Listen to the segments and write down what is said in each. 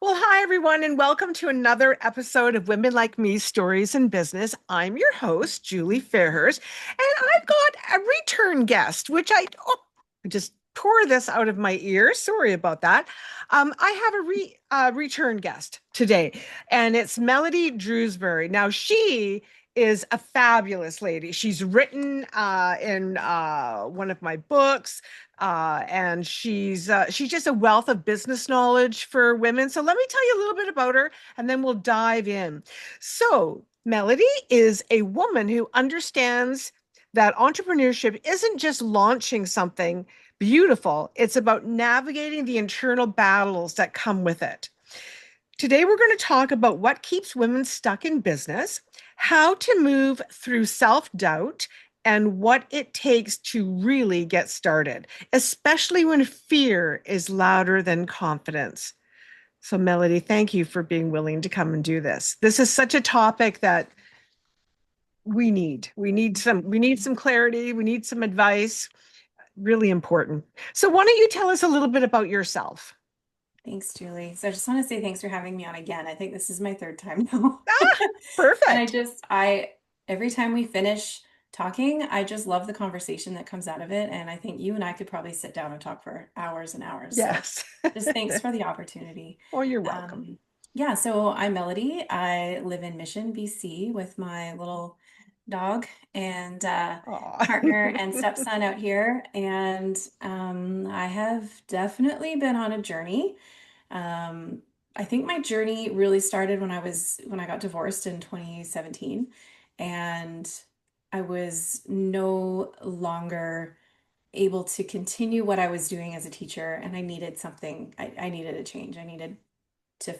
Well, hi, everyone, and welcome to another episode of Women Like Me Stories in Business. I'm your host, Julie Fairhurst, and I've got a return guest, I just tore this out of my ear. Sorry about that. I have a return guest today, and it's Melodie Dewsbury. Now, she is a fabulous lady. She's written in one of my books. And she's just a wealth of business knowledge for women. So let me tell you a little bit about her, and then we'll dive in. So Melodie is a woman who understands that entrepreneurship isn't just launching something beautiful; it's about navigating the internal battles that come with it. Today, we're going to talk about what keeps women stuck in business, how to move through self doubt, and what it takes to really get started, especially when fear is louder than confidence. So, Melodie, thank you for being willing to come and do this. This is such a topic that we need. We need some clarity, we need some advice. Really important. So, why don't you tell us a little bit about yourself? Thanks, Julie. So I just want to say thanks for having me on again. I think this is my third time now. Ah, And perfect. every time we finish talking, I just love the conversation that comes out of it. And I think you and I could probably sit down and talk for hours and hours. So Yes. just thanks for the opportunity. Oh, you're welcome. Um, yeah, so I'm Melody. I live in Mission, BC with my little dog and Aw. partner and stepson out here. And I have definitely been on a journey. um, I think my journey really started when I got divorced in 2017, and I was no longer able to continue what I was doing as a teacher, and I needed something. I needed a change. I needed to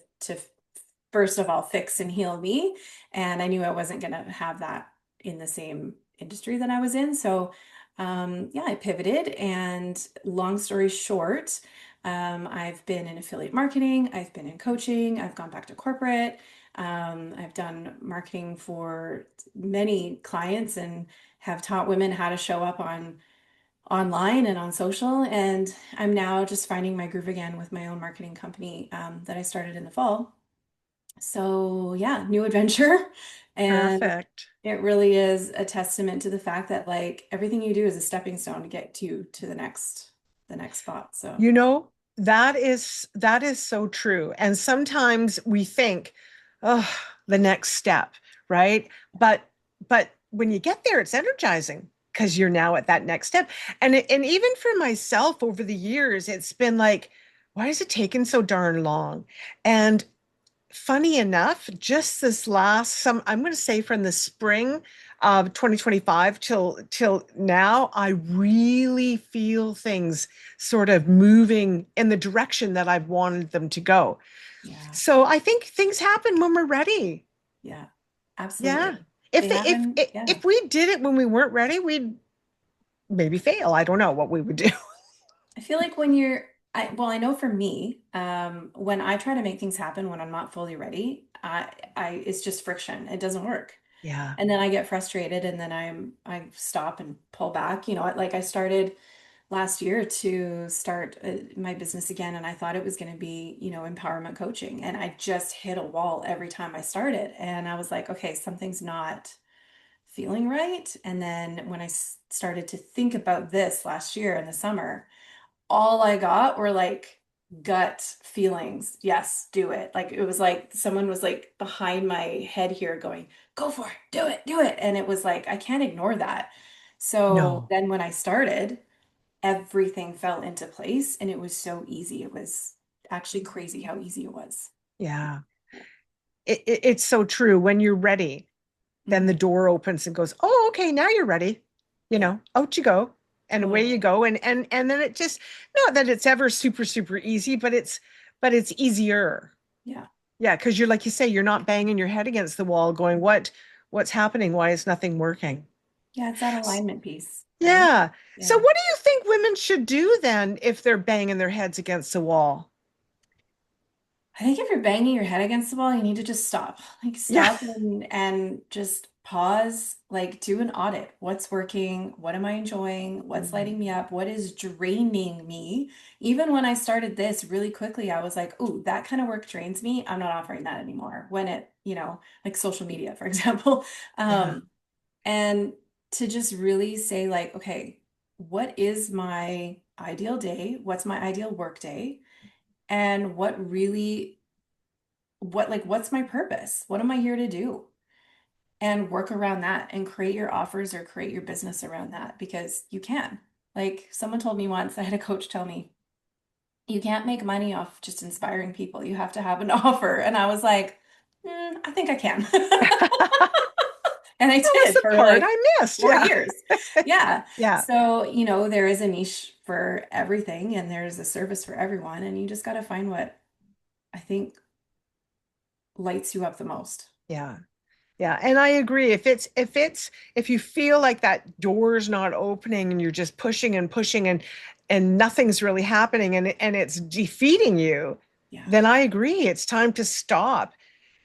first of all fix and heal me, and I knew I wasn't going to have that in the same industry that I was in. So, yeah, I pivoted, and long story short, I've been in affiliate marketing, I've been in coaching, I've gone back to corporate. I've done marketing for many clients and have taught women how to show up on online and on social. And I'm now just finding my groove again with my own marketing company that I started in the fall. So, yeah, new adventure. And Perfect. it really is a testament to the fact that like everything you do is a stepping stone to get you to the next spot. So, You know, that is so true. And sometimes we think, oh, the next step, right? But when you get there, it's energizing because you're now at that next step. And even for myself over the years, it's been like, why is it taking so darn long? And funny enough, just this last some I'm going to say from the spring of 2025 till now, I really feel things sort of moving in the direction that I've wanted them to go. yeah, So I think things happen when we're ready. yeah, Yeah. absolutely. If They they haven't, yeah. if we did it when we weren't ready, we'd maybe fail. I don't know what we would do. I feel like well, I know for me, when I try to make things happen when I'm not fully ready, it's just friction. It doesn't work. Yeah. And then I get frustrated and then I stop and pull back. Like I started last year to start my business again, and I thought it was going to be, empowerment coaching. And I just hit a wall every time I started. And I was like, okay, something's not feeling right. And then when I started to think about this last year in the summer, all I got were like gut feelings. Yes, do it. Like it was like someone was like behind my head here going, go for it, do it. And it was like, I can't ignore that. So No. then when I started, everything fell into place and it was so easy. It was actually crazy how easy it was. Yeah. It's so true. When you're ready, then the Mhm. door opens and goes, oh, okay, now you're ready. Yeah, Out you go. And away you totally. go. And then it just, not that it's ever super, super easy, but it's easier. Yeah. Yeah, because you're like you say, you're not banging your head against the wall going, what's happening? Why is nothing working? Yeah, it's that alignment piece, right? Yeah. So Yeah. what do you think women should do then if they're banging their heads against the wall? I think if you're banging your head against the wall, you need to just stop. Like Yeah. stop and just pause, like do an audit. What's working? What am I enjoying? What's Mm. lighting me up? What is draining me? Even when I started this really quickly, I was like, oh, that kind of work drains me. I'm not offering that anymore. When it, like social media, for example. Yeah. Um, and to just really say, like, okay, what is my ideal day? What's my ideal work day? And what's my purpose? What am I here to do? And work around that and create your offers or create your business around that because you can. Like someone told me once, I had a coach tell me, you can't make money off just inspiring people. You have to have an offer. And I was like, I think I can. And I That was did the for part like I missed. 4 Yeah. years. Yeah. Yeah. So, there is a niche for everything and there's a service for everyone. And you just got to find what I think lights you up the most. Yeah. Yeah, and I agree. If you feel like that door's not opening and you're just pushing and pushing and nothing's really happening and it's defeating you, Yeah. then I agree. It's time to stop.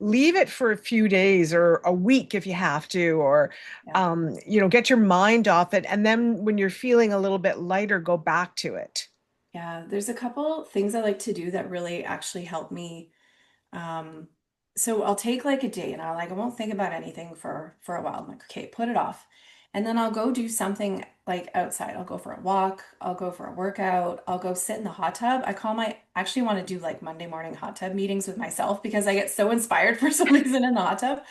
Leave it for a few days or a week if you have to, or Yeah. get your mind off it. And then when you're feeling a little bit lighter, go back to it. Yeah. There's a couple things I like to do that really actually help me. Um, so I'll take like a day and I won't think about anything for a while. I'm like, okay, put it off. And then I'll go do something like outside. I'll go for a walk, I'll go for a workout, I'll go sit in the hot tub. Actually want to do like Monday morning hot tub meetings with myself because I get so inspired for some reason in the hot tub.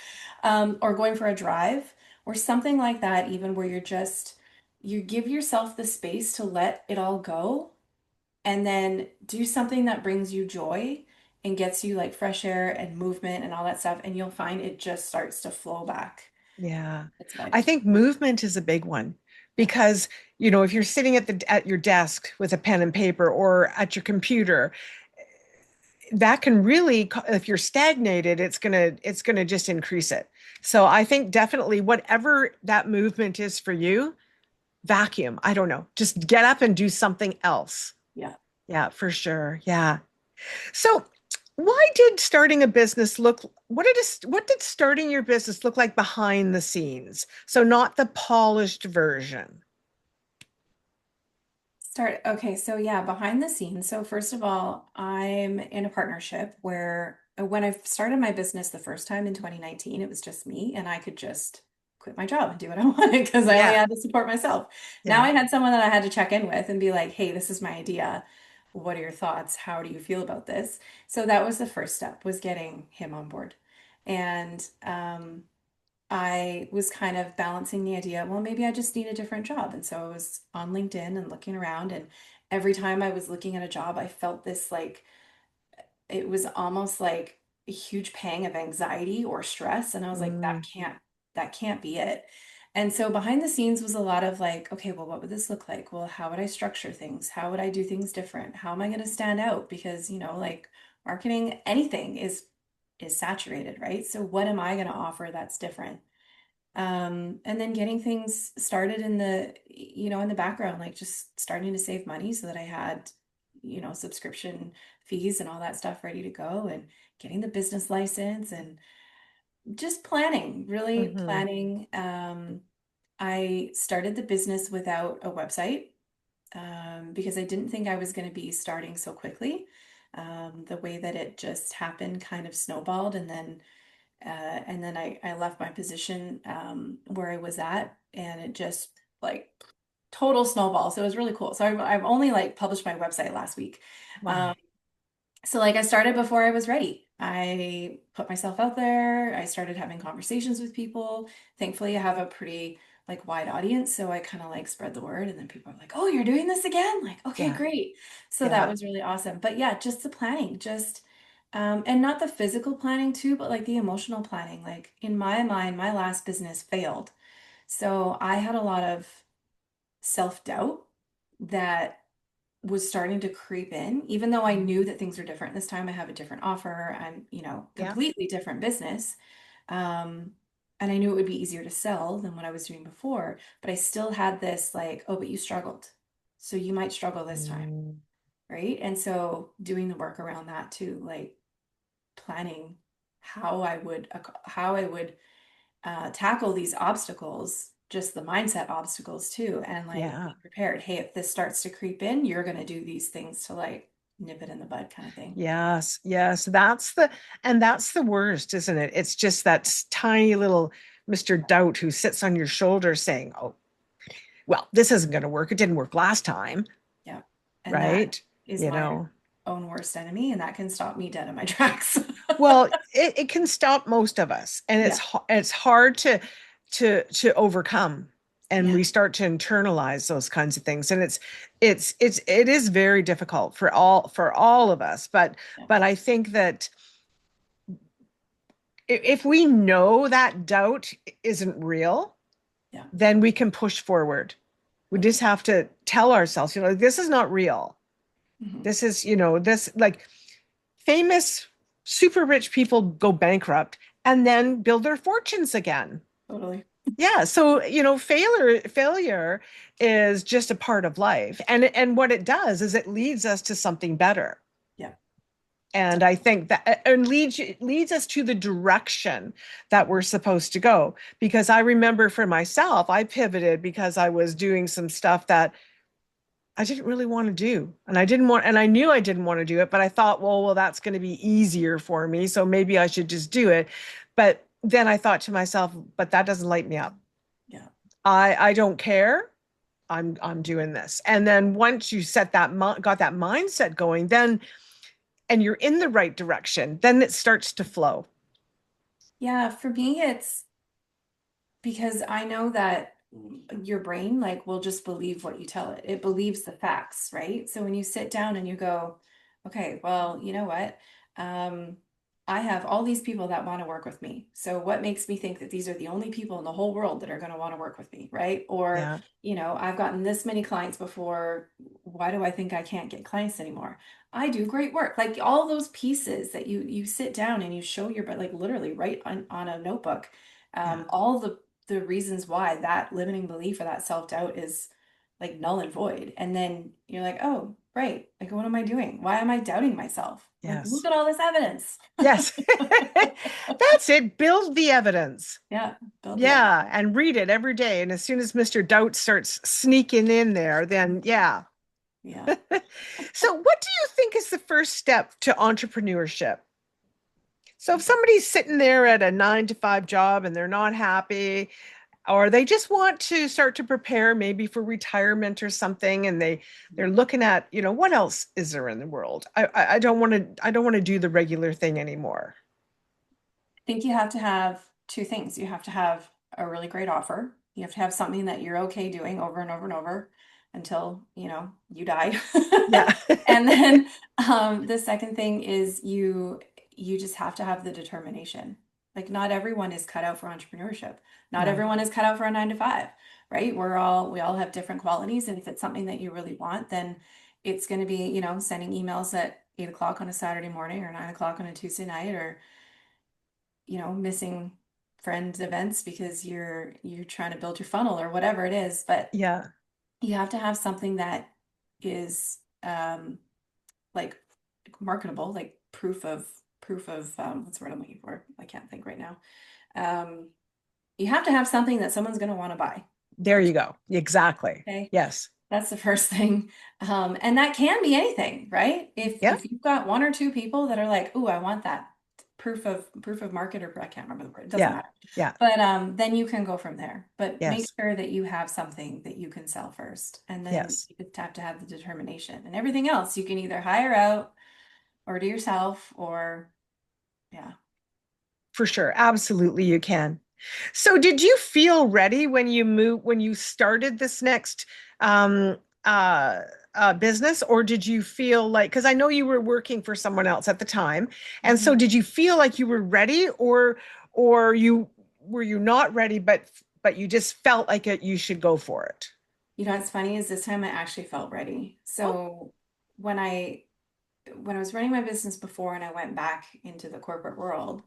Or going for a drive or something like that, even where you give yourself the space to let it all go and then do something that brings you joy and gets you like fresh air and movement and all that stuff. And you'll find it just starts to flow back. Yeah. It's what I I do. think movement is a big one Yeah. because, if you're sitting at your desk with a pen and paper or at your computer, that can really, if you're stagnated, it's gonna just increase it. So I think definitely whatever that movement is for you, vacuum. I don't know. Just get up and do something else. Yeah. Yeah, for sure. Yeah. So why did starting a business look what did starting your business look like behind the scenes? So not the polished version. Okay, so yeah, behind the scenes. So first of all, I'm in a partnership where when I started my business the first time in 2019, it was just me and I could just quit my job and do what I wanted because I only Yeah. had to support myself. Now Yeah. I had someone that I had to check in with and be like, "Hey, this is my idea. What are your thoughts? How do you feel about this?" So that was the first step was getting him on board. And I was kind of balancing the idea, well, maybe I just need a different job. And so I was on LinkedIn and looking around, and every time I was looking at a job, I felt this like it was almost like a huge pang of anxiety or stress. And I was like, Mm, that can't be it. And so behind the scenes was a lot of like, okay, well, what would this look like? Well, how would I structure things? How would I do things different? How am I going to stand out? Because, like marketing, anything is saturated, right? So what am I going to offer that's different? And then getting things started in the background, like just starting to save money so that I had, subscription fees and all that stuff ready to go and getting the business license and just planning, really mhm. planning. I started the business without a website because I didn't think I was going to be starting so quickly. The way that it just happened kind of snowballed and then I left my position where I was at, and it just like total snowball. So it was really cool. So I've only like published my website last week. Wow. Um, so like I started before I was ready. I put myself out there. I started having conversations with people. Thankfully, I have a pretty like wide audience, so I kind of like spread the word and then people are like, "Oh, you're doing this again?" Like, "Okay, Yeah. great." So that Yeah. was really awesome. But yeah, just the planning, just and not the physical planning too, but like the emotional planning. Like in my mind, my last business failed. So I had a lot of self-doubt that was starting to creep in, even though I knew that things were different. This time I have a different offer. I'm, Yeah. completely different business. Um, and I knew it would be easier to sell than what I was doing before, but I still had this like, oh, but you struggled. So you might struggle this time, Mm, right? And so doing the work around that too, like planning how I would tackle these obstacles, just the mindset obstacles too, and like Yeah. be prepared. Hey, if this starts to creep in, you're going to do these things to like nip it in the bud kind of thing. Yes, yes, that's the worst, isn't it? It's just that tiny little Mr. Doubt who sits on your shoulder saying, "Oh, well, this isn't going to work. It didn't work last time." Yeah. And that Right? is You my know. own worst enemy, and that can stop me dead in my tracks. Well, it can stop most of us, and Yeah. it's hard to overcome. And Yeah. we start to internalize those kinds of things, and it is very difficult for all of us. Yeah. But I think that if we know that doubt isn't real, Yeah. then we can push forward. We just have to tell ourselves, this is not real. Mhm. This is, this like famous super rich people go bankrupt and then build their fortunes again. Totally. Yeah, so failure is just a part of life. And what it does is it leads us to something better. Yeah. And I think that and leads us to the direction that we're supposed to go. Because I remember for myself, I pivoted because I was doing some stuff that I didn't really want to do. And I knew I didn't want to do it, but I thought, well, that's going to be easier for me. So maybe I should just do it. But then I thought to myself, but that doesn't light me up. Yeah. I don't care. I'm doing this. And then once you got that mindset going, then and you're in the right direction, then it starts to flow. Yeah. For me, it's because I know that your brain like will just believe what you tell it. It believes the facts, right? So when you sit down and you go, okay, well, you know what? Um, I have all these people that want to work with me. So what makes me think that these are the only people in the whole world that are going to want to work with me, right? Or, Yeah. I've gotten this many clients before. Why do I think I can't get clients anymore? I do great work. Like all those pieces that you sit down and you show your, but like literally write on a notebook, Yeah. all the reasons why that limiting belief or that self-doubt is like null and void. And then you're like, oh, right. Like, what am I doing? Why am I doubting myself? Like, look Yes. at all this evidence. Yes. That's it. Build the evidence. Yeah, build the evidence. Yeah, and read it every day. And as soon as Mr. Doubt starts sneaking in there, then yeah. Yeah. So, what do you think is the first step to entrepreneurship? So, if somebody's sitting there at a 9 to 5 job and they're not happy, or they just want to start to prepare maybe for retirement or something, and they're looking at, what else is there in the world? I don't want to do the regular thing anymore. I think you have to have two things. You have to have a really great offer. You have to have something that you're okay doing over and over and over until, you die. Yeah. And then the second thing is you just have to have the determination. Like not everyone is cut out for entrepreneurship. Not No. everyone is cut out for a 9 to 5, right? We all have different qualities. And if it's something that you really want, then it's going to be, sending emails at 8 o'clock on a Saturday morning or 9 o'clock on a Tuesday night or missing friends events because you're trying to build your funnel or whatever it is. But Yeah. you have to have something that is like marketable, like proof of what's the word I'm looking for? I can't think right now. Um, you have to have something that someone's going to want to buy There you first. go. Exactly. Okay. Yes. That's the first thing. And that can be anything, right? If Yeah. if you've got one or two people that are like, "Ooh, I want that proof of market," or I can't remember the word. It doesn't Yeah. matter. Yeah. But then you can go from there. But make Yes. sure that you have something that you can sell first. And then Yes. you just have to have the determination. And everything else you can either hire out or do yourself or yeah. For sure. Absolutely, you can. So, did you feel ready when you started this next um, uh, business, or did you feel like, because I know you were working for someone else at the time, and so Mhm. did you feel like you were ready, or were you not ready, but you just felt like you should go for it? What's funny is this time I actually felt ready. Oh, So when I when I was running my business before and I went back into the corporate world,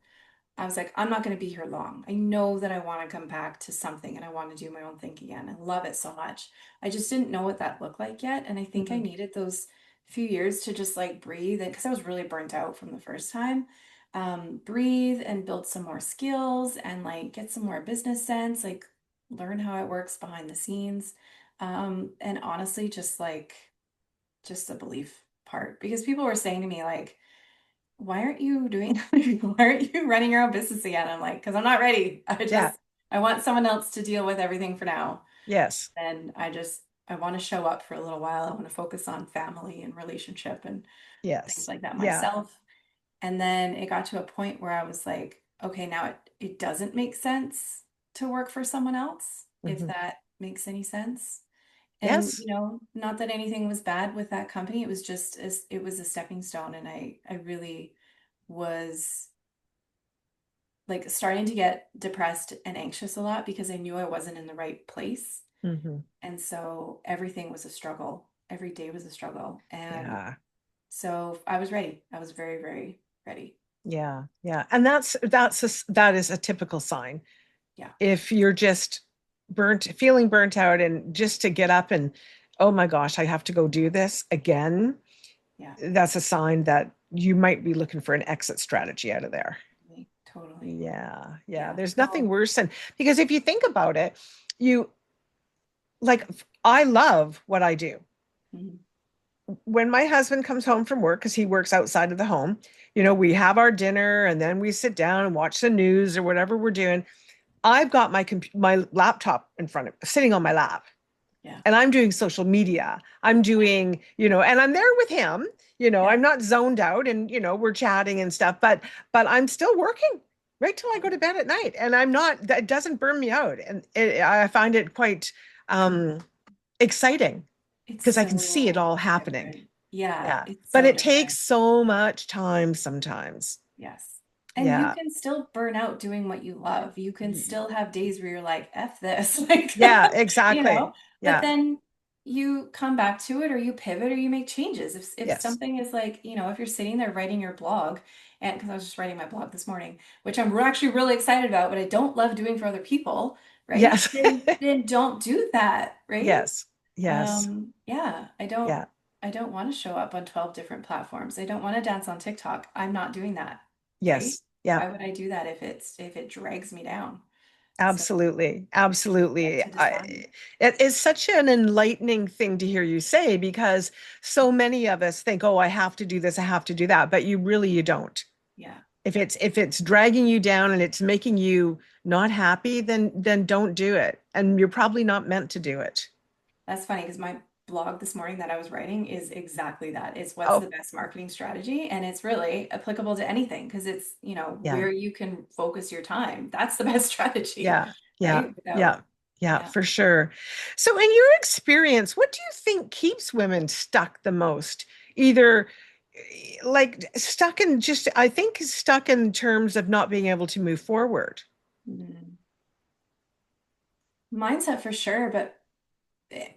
I was like, I'm not going to be here long. I know that I want to come back to something and I want to do my own thing again. I love it so much. I just didn't know what that looked like yet. And I think I mhm. needed those few years to just like breathe because I was really burnt out from the first time. breathe and build some more skills and like get some more business sense, like learn how it works behind the scenes. And honestly, just the belief part, because people were saying to me like, why aren't you doing, why aren't you running your own business again? I'm like, because I'm not ready. Yeah. I want someone else to deal with everything for now. Yes. And I want to show up for a little while. I want to focus on family and relationship and things Yes. like that Yeah. myself. And then it got to a point where I was like, okay, now it doesn't make sense to work for someone else, if Hmm. that makes any sense. And, Yes. not that anything was bad with that company. It was just it was a stepping stone. And I really was like starting to get depressed and anxious a lot because I knew I wasn't in the right place. Hmm. And so everything was a struggle. Every day was a struggle. And Yeah. so I was ready. I was very, very ready. Yeah. Yeah. And that is a typical sign. Yeah. If you're just feeling burnt out and just to get up and, oh my gosh, I have to go do this again, Yeah. that's a sign that you might be looking for an exit strategy out of there. Totally. Totally. Yeah. Yeah. Yeah. There's nothing So, worse than because if you think about it, you like, I love what I do. mhm, When my husband comes home from work, because he works outside of the home, we have our dinner and then we sit down and watch the news or whatever we're doing. I've got my laptop in front of sitting on my lap yeah. and I'm doing social media. I'm doing, and I'm there with him, Yeah. I'm not zoned out and, we're chatting and stuff, but I'm still working right till I go to bed at night. And I'm not, that doesn't burn me out. And I find it quite um, exciting It's because I can see it so all happening. different. Yeah. Yeah. It's But so it takes different. so much time sometimes. Yes. And you Yeah. can still burn out doing what you love. You can Y- still have days where you're like, F this, like, Yeah, exactly. but Yeah. then you come back to it or you pivot or you make changes. If Yes. something is like, if you're sitting there writing your blog, and because I was just writing my blog this morning, which I'm actually really excited about, but I don't love doing for other people, right? Yes. Then don't do that, right? Yes. Yes. Yeah, Yeah. I don't want to show up on 12 different platforms. I don't want to dance on TikTok. I'm not doing that, right? Yes. Yeah. Why would I do that if it drags me down? So Absolutely. get Absolutely. to decide. It is such an enlightening thing to hear you say because so many of us think, oh, I have to do this, I have to do that, but you don't. Yeah. If it's dragging you down and it's making you not happy, then don't do it. And you're probably not meant to do it. That's funny because my blog this morning that I was writing is exactly that. It's what's the Oh, best marketing strategy, and it's really applicable to anything because it's, yeah. where you can focus your time. That's the best strategy, Yeah. Yeah. right? Yeah. Without, Yeah, yeah. for sure. So in your experience, what do you think keeps women stuck the most? Either like stuck in just, I think stuck in terms of not being able to move forward. Mhm. Mindset for sure, but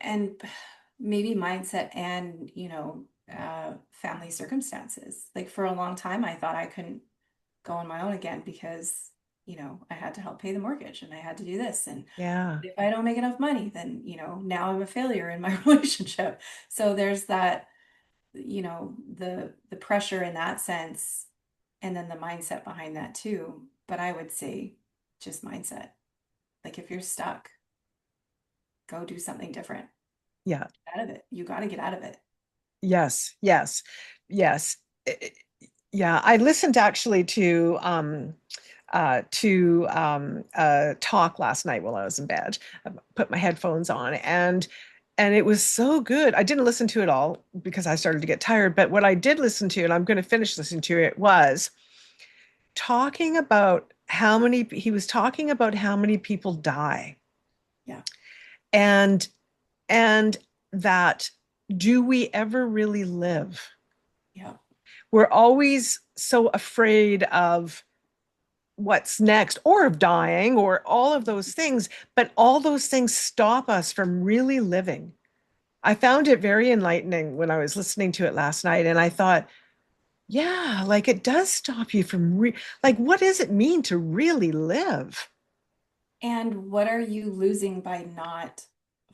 and maybe mindset and family circumstances. Like for a long time I thought I couldn't go on my own again because I had to help pay the mortgage and I had to do this, and Yeah. if I don't make enough money then now I'm a failure in my relationship. So there's that, the pressure in that sense, and then the mindset behind that too. But I would say just mindset. Like if you're stuck, go do something different. Yeah. Out of it. You got to get out of it. Yes. Yes. Yes. Yeah. I listened actually to talk last night while I was in bed. I put my headphones on and it was so good. I didn't listen to it all because I started to get tired, but what I did listen to, and I'm going to finish listening to it, was talking about he was talking about how many people die Yeah. and and that do we ever really live? Yeah. We're always so afraid of what's next or of dying or all of those things, but all those things stop us from really living. I found it very enlightening when I was listening to it last night, and I thought, yeah, like it does stop you from like what does it mean to really live? And what are you losing by not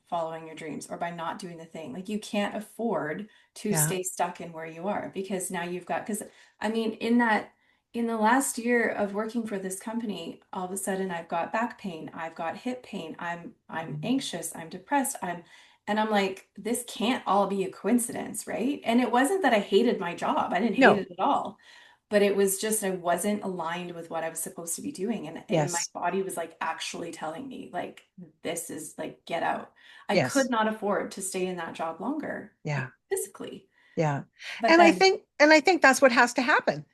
following your dreams or by not doing the thing? Like you can't afford to Yeah. stay stuck in where you are because now you've got, because I mean, in that in the last year of working for this company, all of a sudden I've got back pain, I've got hip pain, I'm anxious, I'm depressed, and I'm like, this can't all be a coincidence, right? And it wasn't that I hated my job. I didn't hate No. it at all. But it was just I wasn't aligned with what I was supposed to be doing. And my Yes. body was like actually telling me, like, this is like, get out. I could Yes. not afford to stay in that job longer, Yeah. like physically. Yeah. But And I then, think and I think that's what has to happen.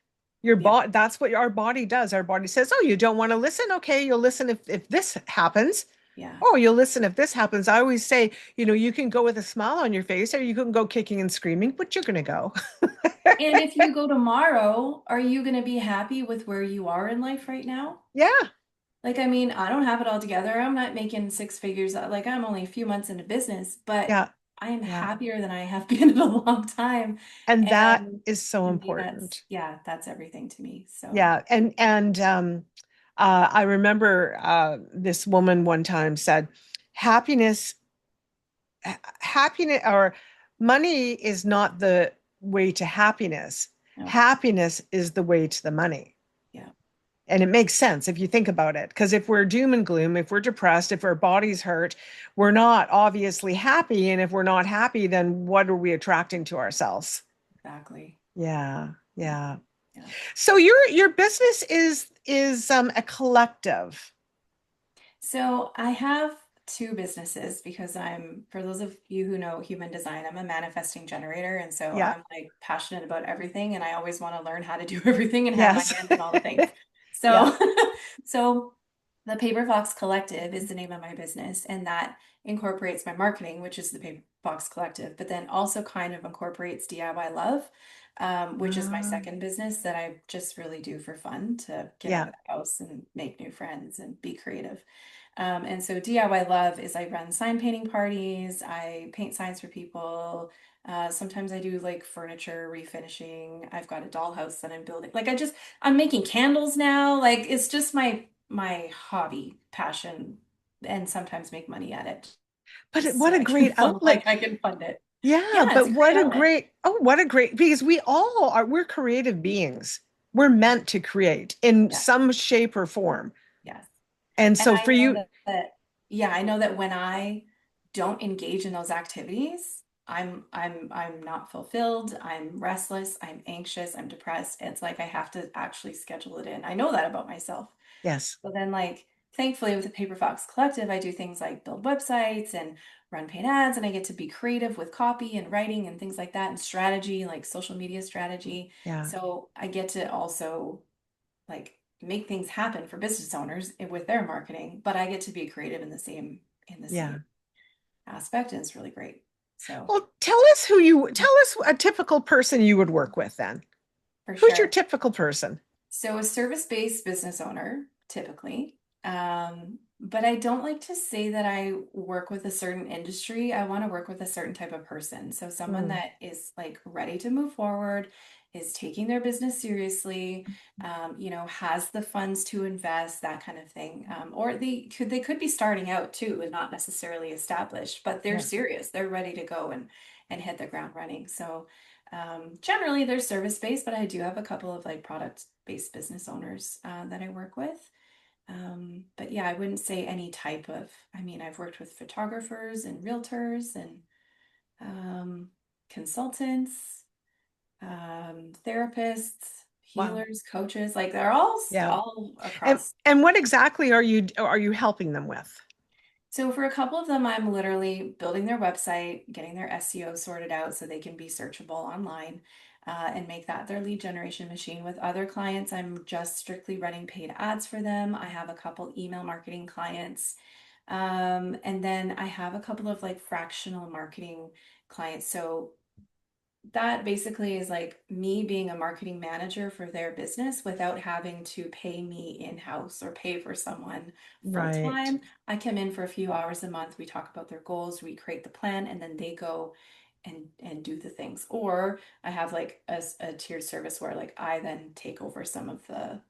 Your yeah, body, that's what our body does. Our body says, "Oh, you don't want to listen? Okay, you'll listen if this happens. yeah. Oh, you'll listen if this happens." I always say, you can go with a smile on your face or you can go kicking and screaming, but you're going to go. And if you go tomorrow, are you going to be happy with where you are in life right now? Yeah. Like, I mean, I don't have it all together. I'm not making six figures. Like, I'm only a few months into business, but Yeah. I am Yeah. happier than I have been in a long time. And that And is so to me, that's, important. yeah, that's everything to me. So, Yeah. I remember this woman one time said, happiness happiness or money is not the way to happiness. no, Happiness is the way to the money. yeah, And it makes sense if you think about it. Because if we're doom and gloom, if we're depressed, if our body's hurt, we're not obviously happy. And if we're not happy, then what are we attracting to ourselves? exactly. Yeah, Yeah, yeah. yeah. So your business is a collective. So I have two businesses because for those of you who know human design, I'm a manifesting generator. And so Yeah. I'm like passionate about everything and I always want to learn how to do everything and have my Yes. hands in all the things. Yeah. So, so the Paper Fox Collective is the name of my business, and that incorporates my marketing, which is the Paper Fox Collective, but then also kind of incorporates DIY Love, which is my Ah, second business that I just really do for fun to get out yeah. of the house and make new friends and be creative. And so DIY Love is I run sign painting parties, I paint signs for people. Sometimes I do like furniture refinishing. I've got a dollhouse that I'm building. I'm making candles now. Like it's just my hobby, passion, and sometimes make money at it But just what so a I can great feel outlet. like I can fund it. Yeah, Yeah, it's but a great what a outlet. great, oh, what a great, because we're creative beings. We're meant to create in Yeah, some shape or form. yes. And And so I for know you, that, yeah, I know that when I don't engage in those activities, I'm not fulfilled, I'm restless, I'm anxious, I'm depressed. It's like I have to actually schedule it in. I know that about myself. yes, So then like thankfully with the Paper Fox Collective, I do things like build websites and run paid ads and I get to be creative with copy and writing and things like that and strategy, like social media strategy. yeah, So I get to also like make things happen for business owners with their marketing, but I get to be creative in the same yeah. aspect, and it's really great. So Well, tell us a typical person you would work with then. for Who's your sure. typical person? So a service-based business owner, typically. But I don't like to say that I work with a certain industry. I want to work with a certain type of person. So someone Hmm, that is like ready to move forward, is taking their business seriously, has the funds to invest, that kind of thing. Or they could be starting out too and not necessarily established, but they're yeah, serious. They're ready to go and hit the ground running. So generally, they're service-based, but I do have a couple of like product-based business owners that I work with. But yeah, I wouldn't say any type of, I mean, I've worked with photographers and realtors and um, consultants, therapists, wow, healers, coaches, like they're all yeah. all And across. and what exactly are you helping them with? So for a couple of them, I'm literally building their website, getting their SEO sorted out so they can be searchable online, and make that their lead generation machine. With other clients, I'm just strictly running paid ads for them. I have a couple email marketing clients. And then I have a couple of like fractional marketing clients. So that basically is like me being a marketing manager for their business without having to pay me in-house or pay for someone full Right. time. I come in for a few hours a month. We talk about their goals, we create the plan, and then they go and do the things. Or I have like a tiered service where like I then take over some of the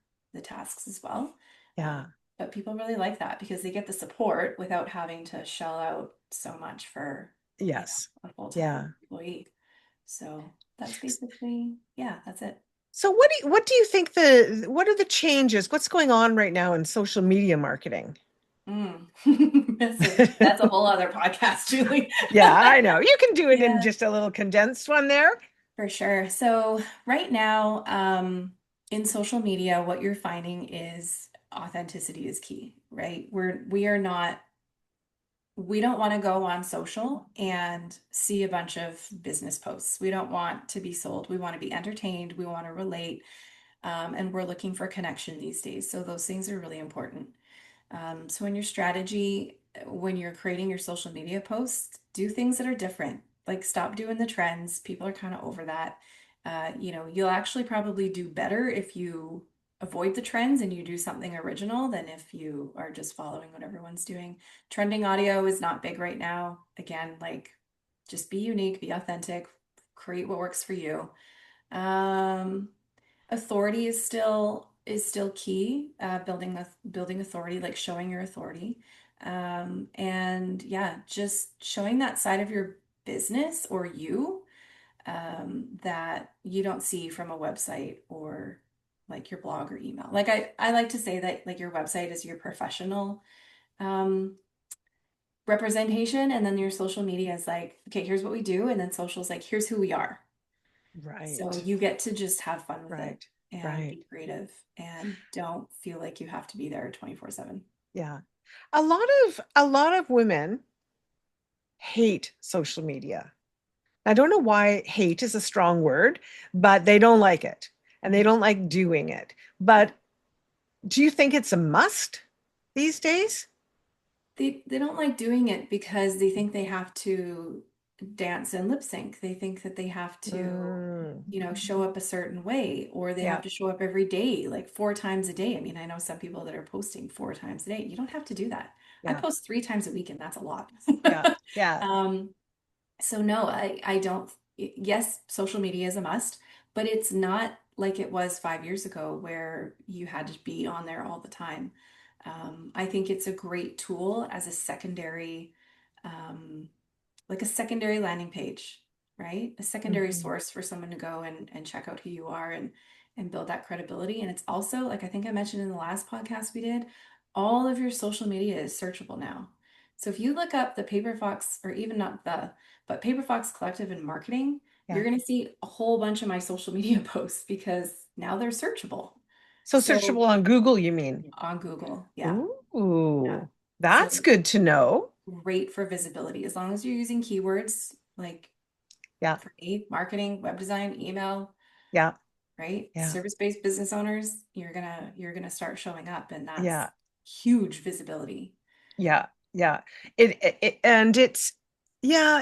tasks as well. Uh, Yeah. but people really like that because they get the support without having to shell out so much for, Yes. a full-time Yeah. employee. So that's basically, yeah, that's it. So what do you think what are the changes? What's going on right now in social media marketing? Mm. That's a whole other podcast, Julie. Yeah, I know. You can do it in Yeah, just a little condensed one there. for sure. So right now, in social media, what you're finding is authenticity is key, right? We don't want to go on social and see a bunch of business posts. We don't want to be sold. We want to be entertained. We want to relate. And we're looking for connection these days. So those things are really important. So in your strategy, when you're creating your social media posts, do things that are different. Like stop doing the trends. People are kind of over that. You'll actually probably do better if you avoid the trends and you do something original than if you are just following what everyone's doing. Trending audio is not big right now. Again, like just be unique, be authentic, create what works for you. Um, Authority is still key. Building authority, like showing your authority. And yeah, just showing that side of your business or you that you don't see from a website or like your blog or email. Like I like to say that like your website is your professional um, representation, and then your social media is like, okay, here's what we do, and then social is like, here's who we are. So Right, you get to just have fun with it right, and right. be creative and don't feel like you have to be there 24/7. Yeah. A lot of women hate social media. I don't know why hate is a strong word, but they don't like it and they Mhm. don't like doing it. Yeah. But do you think it's a must these days? They don't like doing it because they think they have to dance and lip sync. They think that they have to, Mm, show up a certain way, or they have yeah, to show up every day, like 4 times a day. I mean, I know some people that are posting 4 times a day. You don't have to do that. I yeah, post 3 times a week, and that's a lot. yeah, yeah. Um, So no, I don't. Yes, social media is a must, but it's not like it was 5 years ago where you had to be on there all the time. I think it's a great tool as a secondary, um, like a secondary landing page, right? A secondary Mhm. source for someone to go and check out who you are and build that credibility. And it's also, like I think I mentioned in the last podcast we did, all of your social media is searchable now. So if you look up the Paper Fox, or even not the, but Paper Fox Collective in marketing, you're Yeah. going to see a whole bunch of my social media posts because now they're searchable. So So searchable on Google, you mean? on Google, yeah, yeah. Ooh, that's So good to know. great for visibility as long as you're using keywords like Yeah, for me, marketing, web design, email, yeah, right? yeah, Service-based business owners, you're gonna start showing up, and that's yeah, huge visibility. yeah, yeah. And yeah,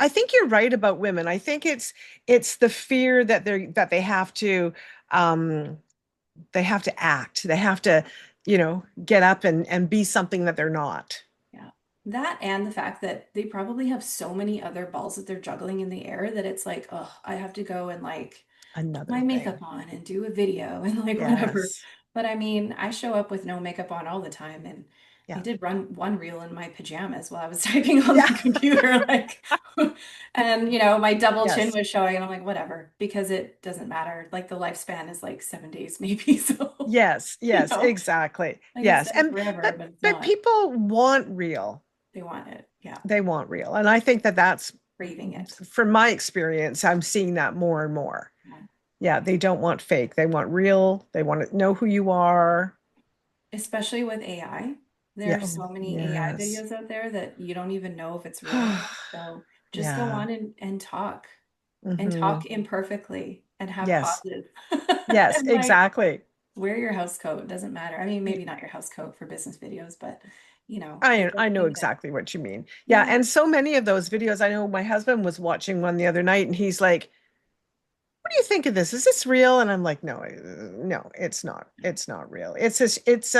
I think you're right about women. I think it's the fear that um they have to act. They have to, get up and be something that they're not. Yeah. That and the fact that they probably have so many other balls that they're juggling in the air that it's like, oh, I have to go and like put Another my makeup thing. on and do a video and like whatever. Yes. But I mean, I show up with no makeup on all the time, and I Yeah. did run one reel in my pajamas while I was typing on Yeah. the computer, like, and my double chin Yes. was showing, and I'm like, whatever, because it doesn't matter. Like the lifespan is like 7 days maybe, so Yes. you Yes. know, Exactly. like it Yes. says And forever, but it's but not. people want real. They want it, yeah, They want real. And I think that that's craving it. from my experience, I'm seeing that more and more. Yeah. Yeah, they don't want fake. They want real. They want to know who you are. Especially with AI. There Yeah. are Oh, so many AI yes. videos out there that you don't even know if it's real or not. So just go Yeah. on and talk Hmm. imperfectly and have Yes. pauses. Yes, And like exactly. wear your house coat. It doesn't matter. I mean, maybe not your house coat for business videos, but I it's I know something that, exactly what you mean. Yeah, yeah, and so many of those videos, I know my husband was watching one the other night and he's like, "What do you think of this? Is this real?" And I'm like, "No, no, it's not. It's not real. It's just it's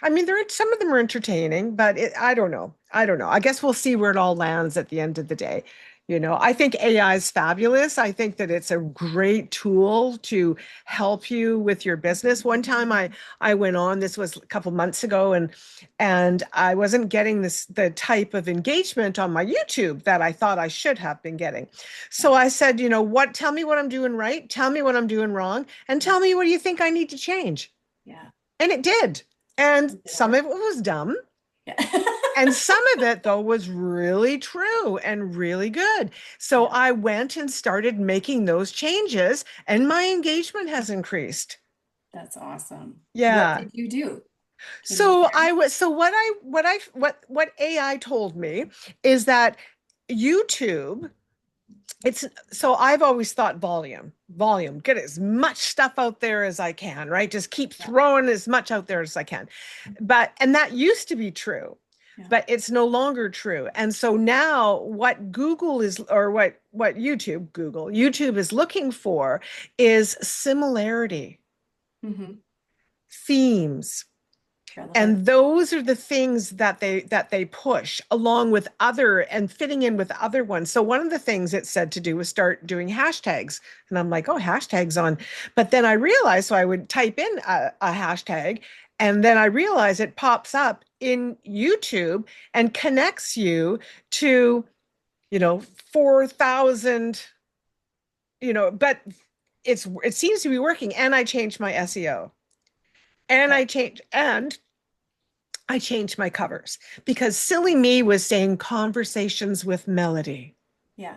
I mean, some of them are entertaining, but I don't know. I don't know. I guess we'll see where it all lands at the end of the day. I think AI is fabulous. I think that it's a great tool to help you with your business. One time I went on, this was a couple months ago, and I wasn't getting the type of engagement on my YouTube that I thought I should have been getting. Yeah. So I said, tell me what I'm doing right, tell me what I'm doing wrong, and Yeah. tell me what do you think I need to change. Yeah. And it did. And Did it some work? of it was dumb. Yeah. And some of it, though, was really true and really good. So Yeah. I went and started making those changes, and my engagement has increased. That's awesome. What Yeah. did you do? Can you So share? I was, so what AI told me is that YouTube, it's so I've always thought volume, get as much stuff out there as I can, right? Just keep Yeah. throwing as much out there as I can. And that used to be true, Yeah. but it's no longer true. And so now what Google is, or what YouTube is looking for is similarity, Mm-hmm. themes. Relevant. And those are the things that they push along with other and fitting in with other ones. So one of the things it said to do was start doing hashtags. And I'm like, oh, hashtags on. But then I realized, so I would type in a hashtag, and then I realize it pops up in YouTube and connects you to, 4,000, but it seems to be working. And I changed my SEO. And Okay. I changed my covers because silly me was saying conversations with Melodie. Yeah.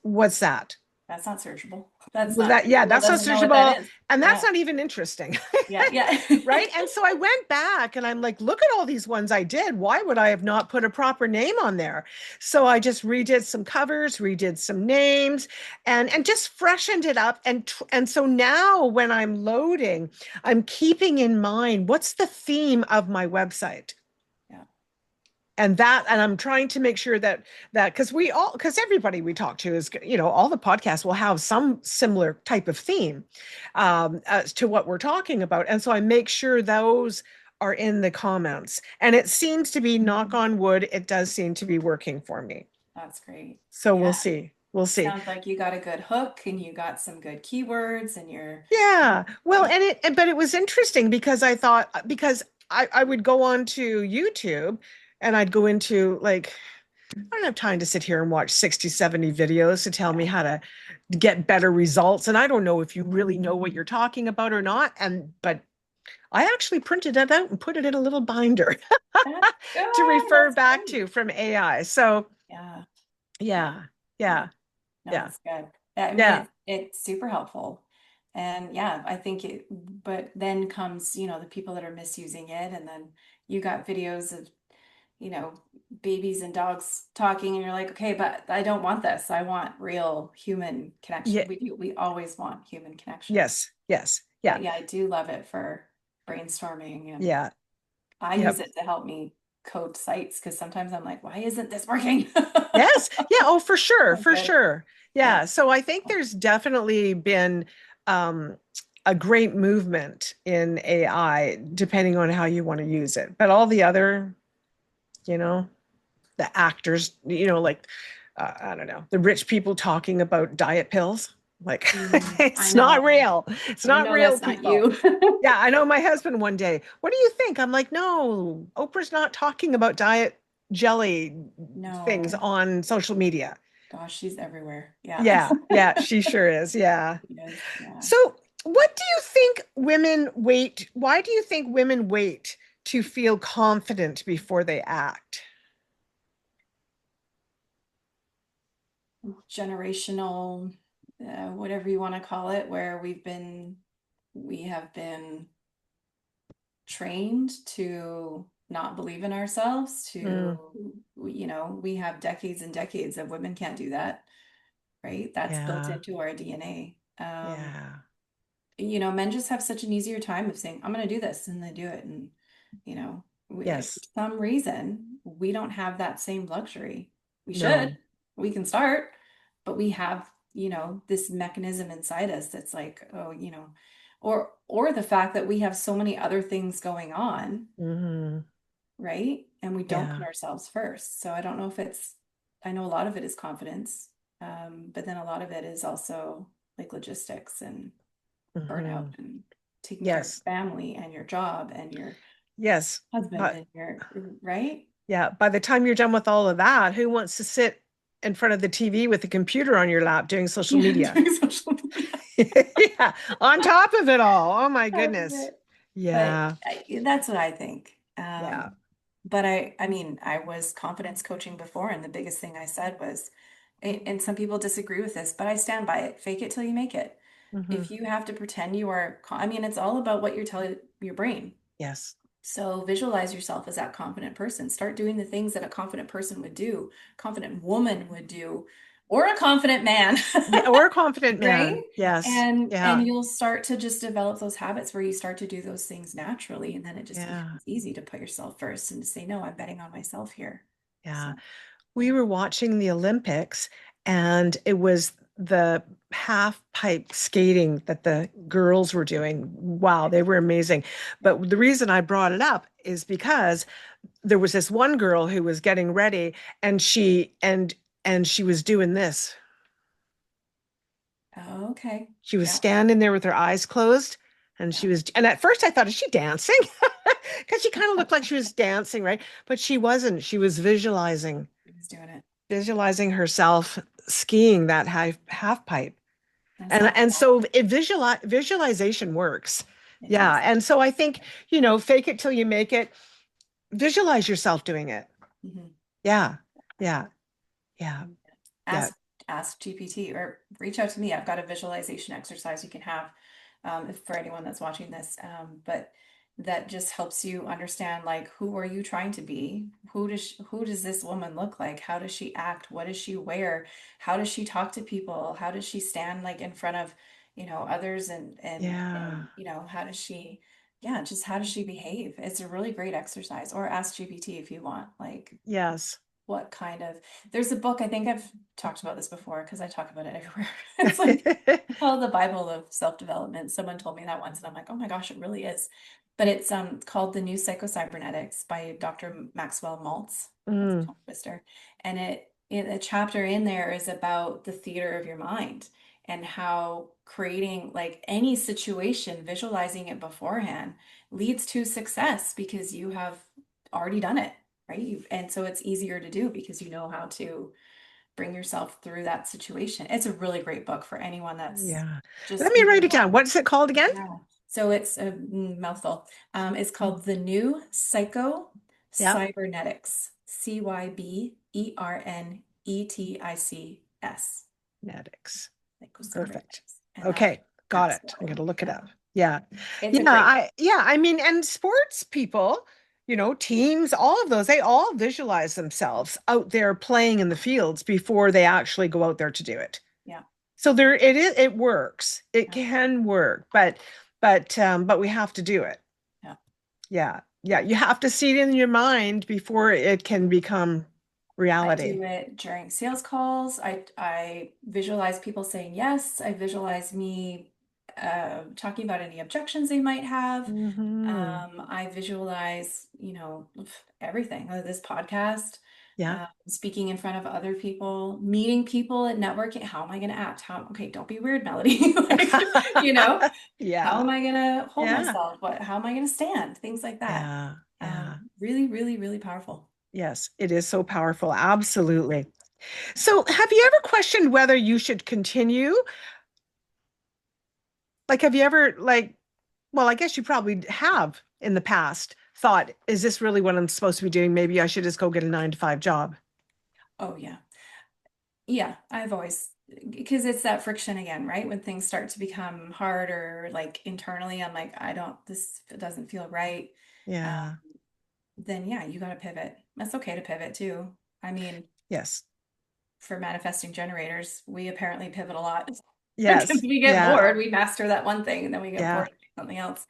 What's that? That's not searchable. That's Was not, that, yeah, Google that's not doesn't know what that searchable. is. And that's Yeah. not even interesting. Yeah. Yeah. Right. And so I went back and I'm like, look at all these ones I did. Why would I have not put a proper name on there? So I just redid some covers, redid some names, and just freshened it up. And so now when I'm loading, I'm keeping in mind what's the theme of my website. Yeah. And I'm trying to make sure that because everybody we talk to is, all the podcasts will have some similar type of theme as to what we're talking about, and so I make sure those are in the comments, and it seems to be, knock on wood, it does seem to be working for me. That's great. So Yeah. we'll see. Sounds like you got a good hook and you got some good keywords and you're, Yeah, well, yeah. but it was interesting because I thought, because I would go on to YouTube and I'd go into, like, I don't have time to sit here and watch 60, 70 videos to tell me how to get better results. And I don't know if you really know what you're talking about or not. But I actually printed it out and put it in a little binder That's to good. refer That's back great. to from AI. So Yeah. Yeah. yeah, Yeah. yeah, No, yeah, that's good. I mean, yeah. it's super helpful. And yeah, I think but then comes, the people that are misusing it. And then you got videos of, you know, babies and dogs talking, and you're like, okay, but I don't want this. I want real human connection. Yeah, We always want human connection. yes, yes, yeah, But yeah, I do love it for brainstorming, and yeah, I use yep. it to help me code sites because sometimes I'm like, why isn't this working? Yes. Yeah. Oh, for sure. That's For good. sure. Yeah. Yeah. So I think there's definitely been um, a great movement in AI, depending on how you want to use it. But all the other, you know, the actors, like, I don't know, the rich people talking about diet pills. Like, I it's not know. real. It's I not know real, that's not people. you. Yeah. I know my husband one day, what do you think? I'm like, no, Oprah's not talking about diet jelly things No. on social media. Gosh, she's everywhere. Yeah. Yeah, yeah, she sure is. Yeah. Yes. Yeah. So, what do you think women wait? Why do you think women wait to feel confident before they act? Generational, whatever you want to call it, where we have been trained to not believe in ourselves, Mm, we have decades and decades of women can't do that, right? That's built yeah, into our DNA. yeah, Men just have such an easier time of saying, I'm going to do this, and they do it. And, for yes, some reason, we don't have that same luxury. We should, no, we can start, but we have, this mechanism inside us that's like, oh, or the fact that we have so many other things going on, hmm, right? And we don't put yeah, ourselves first. So I don't know if it's I know a lot of it is confidence, but then a lot of it is also like logistics and burnout Hmm. and taking care of Yes. your family and your job and your Yes. husband But and your, right? yeah, by the time you're done with all of that, who wants to sit in front of the TV with a computer on your lap doing social Yeah, media? doing social media. Yeah, on top of it all. Oh my Half of goodness. it. But Yeah. that's what I think. Yeah. But I mean, I was confidence coaching before, and the biggest thing I said was, and some people disagree with this, but I stand by it. Fake it till you make it. Hmm. If you have to pretend you are, I mean, it's all about what you're telling your brain. Yes. So visualize yourself as that confident person. Start doing the things that a confident person would do, confident woman would do, or a confident man. Yeah, we're a confident Right? man. Yes. And Yeah. you'll start to just develop those habits where you start to do those things naturally, and then it just Yeah. becomes easy to put yourself first and to say, no, I'm betting on myself here. Yeah. So We yeah. were watching the Olympics and it was the half pipe skating that the girls were doing. Wow, they were amazing. But the reason I brought it up is because there was this one girl who was getting ready and she was doing this. Oh, okay. She was Yeah. standing there with her eyes closed and Yeah. and at first I thought, is she dancing? Because she kind of looked like she was dancing, right? But she wasn't. She was He was doing it. visualizing herself skiing that half pipe. That's And awesome. so visualization works. It Yeah. does. And so I think, fake it till you make it. Visualize yourself doing it. Mhm. Yeah. Yeah. Yeah. Yeah. ask ask GPT or reach out to me. I've got a visualization exercise you can have for anyone that's watching this. But that just helps you understand like who are you trying to be? Who does this woman look like? How does she act? What does she wear? How does she talk to people? How does she stand like in front of, others Yeah. and how does she yeah, just how does she behave? It's a really great exercise. Or ask GPT if you want. Like Yes. what kind of there's a book, I think I've talked about this before because I talk about it everywhere. It's like called the Bible of self-development. Someone told me that once and I'm like, oh my gosh, it really is. But it's called The New Psychocybernetics by Dr. Maxwell Maltz. That's a Mm, tongue twister. And a chapter in there is about the theater of your mind and how creating like any situation, visualizing it beforehand leads to success because you have already done it, right? And so it's easier to do because you know how to bring yourself through that situation. It's a really great book for anyone that's yeah. Let just me even write it down. one. What's it called again? Yeah. So it's a mouthful. It's called The New Psycho Yeah. Cybernetics. Cybernetics. Genetics. Psycho Perfect. Cybernetics. And that's Okay. Got it. I'm going Maxwell. to look it Yeah. up. Yeah. It's a great book. I mean, and sports people, teams, all of those, they all visualize themselves out there playing in the fields before they actually go out there to do it. Yeah. So it works. It Yeah. can work, but we have to do it. Yeah. Yeah. Yeah. You have to see it in your mind before it can become I reality. do it during sales calls. I visualize people saying yes. I visualize me talking about any objections they might have. Hmm. I visualize, everything. This podcast, Yeah. speaking in front of other people, meeting people at networking. How am I going to act? Okay, don't be weird, Melody. Like, you know, how Yeah. am I going to hold Yeah. myself? How am I going to stand? Things like that. Yeah. Yeah. Really, really, really powerful. Yes, it is so powerful. Absolutely. So, have you ever questioned whether you should continue? Like, have you ever, well, I guess you probably have in the past thought, is this really what I'm supposed to be doing? Maybe I should just go get a 9 to 5 job. Oh, yeah. Yeah, I've always, because it's that friction again, right? When things start to become harder, like internally, I'm like, this doesn't feel right. Um, Yeah. then yeah, you got to pivot. That's okay to pivot too. I mean, Yes. for manifesting generators, we apparently pivot a lot because Yes. we get Yeah. bored. We master that one thing and then we get Yeah. bored of something else.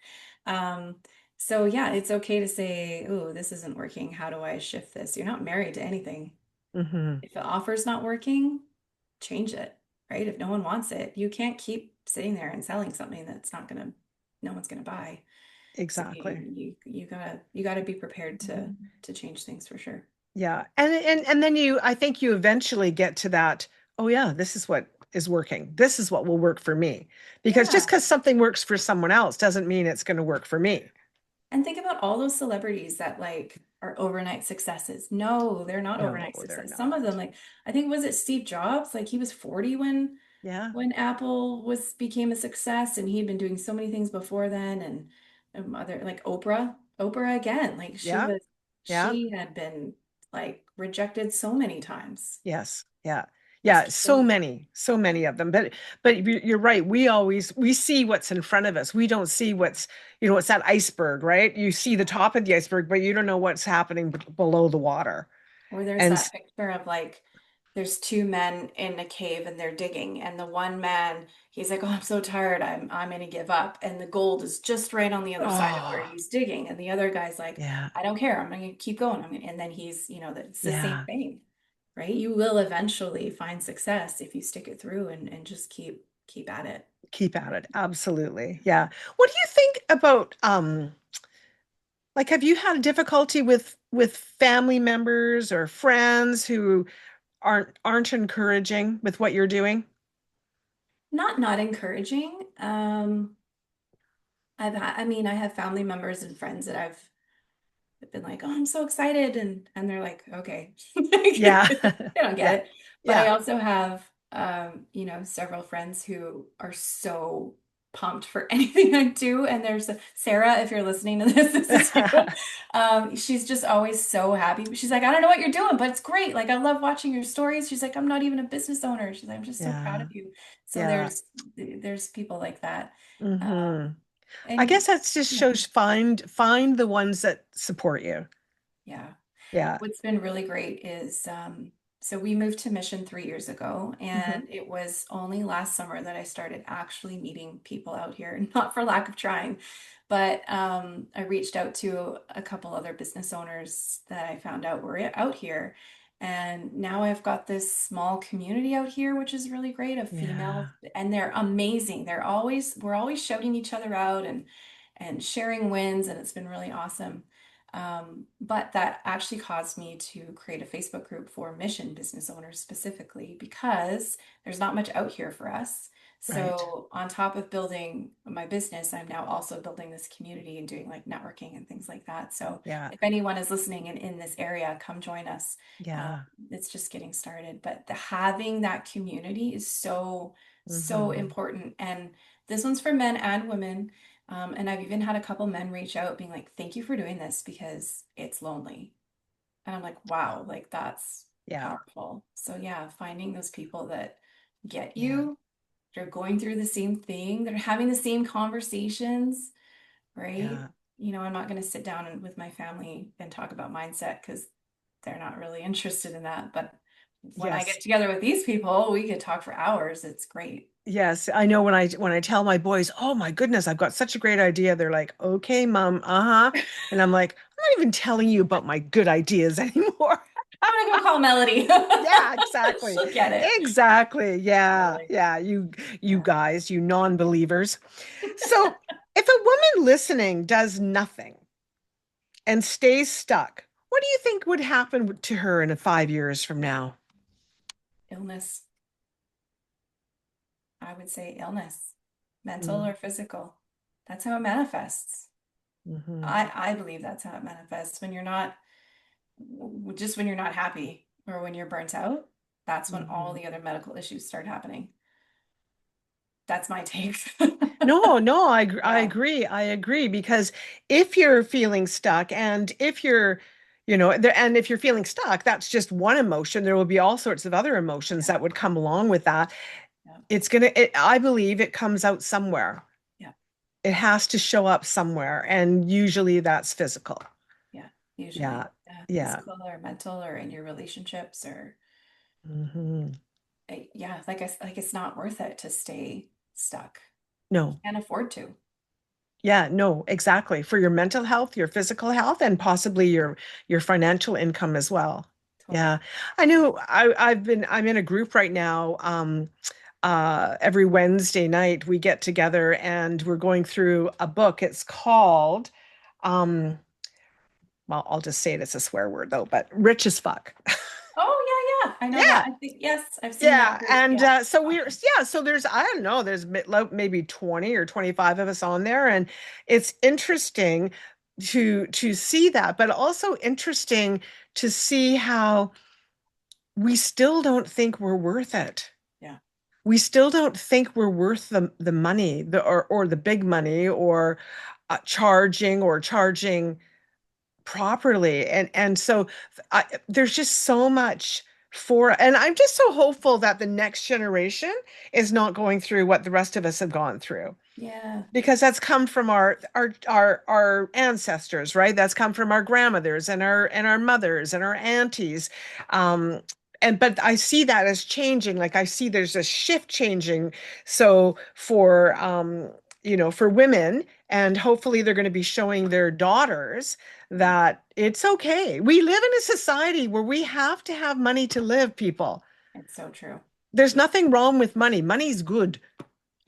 Um, so yeah, it's okay to say, oh, this isn't working. How do I shift this? You're not married to anything. Hmm. If the offer's not working, change it, right? If no one wants it, you can't keep sitting there and selling something that's not gonna, no one's gonna buy. So Exactly. you gotta be prepared to change things for sure. Yeah. And then I think you eventually get to that, oh yeah, this is what is working. This is what will work for me. Because just Yeah. because something works for someone else doesn't mean it's going to work for me. And think about all those celebrities that like are overnight successes. No, they're not No, overnight they're success. Some of them, not. like I think was it Steve Jobs? Like he was 40 Yeah. when Apple was became a success, and he'd been doing so many things before then, and other like Oprah again, like Yeah. Yeah. she had been like rejected so many times. Yes. Yeah. It's Yeah, so so many of them. But you're right. We see what's in front of us. We don't see what's that iceberg, right? You see the top of the iceberg, but you don't know what's happening below the water. Or there's And that picture of like there's two men in a cave and they're digging, and the one man, he's like, "Oh, I'm so tired. I'm gonna give up." And the gold is just right on the other side of where oh, he's digging, and the other guy's like, yeah. "I don't care. I'm gonna keep going." And then he's, it's the same Yeah. thing, right? You will eventually find success if you stick it through and just keep at it. Keep at it. Absolutely. Yeah. What do you think about like have you had difficulty with family members or friends who aren't encouraging with what you're doing? Not encouraging. I mean, I have family members and friends that I've been like, oh, I'm so excited. And they're like, okay. Yeah. They don't get Yeah. it. But I Yeah. also have, several friends who are so pumped for anything I do. And there's Sarah, if you're listening to this, this is you. She's just always so happy. She's like, I don't know what you're doing, but it's great. Like, I love watching your stories. She's like, I'm not even a business owner. She's like, I'm just so proud Yeah. of you. So Yeah. there's people like that. Hmm. I And guess that just yeah, shows find the ones that support you. yeah. Yeah. What's been really great is so we moved to Mission 3 years ago, Hmm. and it was only last summer that I started actually meeting people out here, not for lack of trying, but I reached out to a couple other business owners that I found out were out here. And now I've got this small community out here, which is really great of females, Yeah. and they're amazing. We're always shouting each other out and sharing wins, and it's been really awesome. But that actually caused me to create a Facebook group for mission business owners specifically because there's not much out here for us. Right. So, on top of building my business, I'm now also building this community and doing like networking and things like that. So, Yeah. if anyone is listening and in this area, come join us. Um, Yeah. it's just getting started. But having that community is so Hmm. important. And this one's for men and women. And I've even had a couple men reach out being like, thank you for doing this because it's lonely. And I'm like, wow, like that's Yeah. powerful. So yeah, finding those people that get Yeah. you, they're going through the same thing, they're having the same conversations, right? Yeah. I'm not going to sit down with my family and talk about mindset because they're not really interested in that. But when I Yes. get together with these people, we could talk for hours. It's great. Yes, I know when I tell my boys, "Oh my goodness, I've got such a great idea." They're like, "Okay, mom, uh-huh." And I'm like, "I'm not even telling you about my good ideas anymore." I'm gonna go call Melody. Yeah, exactly. She'll get it. Exactly. Yeah. Totally. Yeah, you Yeah. guys, you non-believers. So, if a woman listening does nothing and stays stuck, what do you think would happen to her in 5 years from now? Illness. I would say illness, mental Mm, or physical. That's how it manifests. mhm, I believe that's how it manifests when you're not just when you're not happy or when you're burnt out. That's when all mhm. the other medical issues start happening. That's my take. No, no, I Yeah. agree. I agree because if you're feeling stuck and if you're, and if you're feeling stuck, that's just one emotion. There will be all sorts of other emotions Yeah. that would come along with that. Yeah. I believe it comes out somewhere. Yeah. It has to show up somewhere, and usually that's physical. Yeah. Usually, Yeah. yeah, Yeah. physical or mental or in your relationships or Hmm. yeah, like it's not worth it to stay stuck. You No. can't afford to. Yeah, no, exactly. For your mental health, your physical health, and possibly your financial income as well. Totally. Yeah. I'm in a group right now. Every Wednesday night we get together and we're going through a book. It's called um well, I'll just say it as a swear word though, but rich as fuck. Oh, yeah, yeah. I know that. Yeah. I think, yes, I've seen that. Yeah. And Yeah. so we're, Often. yeah. So there's, I don't know, there's maybe 20 or 25 of us on there. And it's interesting to see that, but also interesting to see how we still don't think we're worth it. Yeah. We still don't think we're worth the money, or the big money, or charging properly. And so there's just so much and I'm just so hopeful that the next generation is not going through what the rest of us have gone through, Yeah. because that's come from our ancestors, right? That's come from our grandmothers and our mothers and our aunties. Um, and but I see that as changing. Like I see there's a shift changing. So for women, and hopefully they're going to be showing their daughters that it's okay. We live in a society where we have to have money to live, people. It's so true. There's nothing wrong with money. Money's good.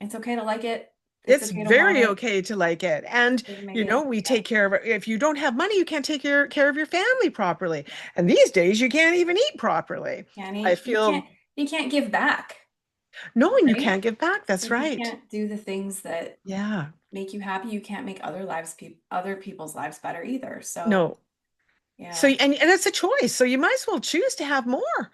It's okay to like it. It's It's okay to want very it. okay to like it. And, Doesn't make it. we Yeah. take care of it. If you don't have money, you can't take care of your family properly. Yeah. And these days, you can't even eat properly. I You can't, feel, you can't give back, no, and you right? can't give back. That's Like you right. can't do the things that Yeah. make you happy. You can't make other people's lives better either. So, No. So, yeah. and it's a choice. So you might as well choose to have more.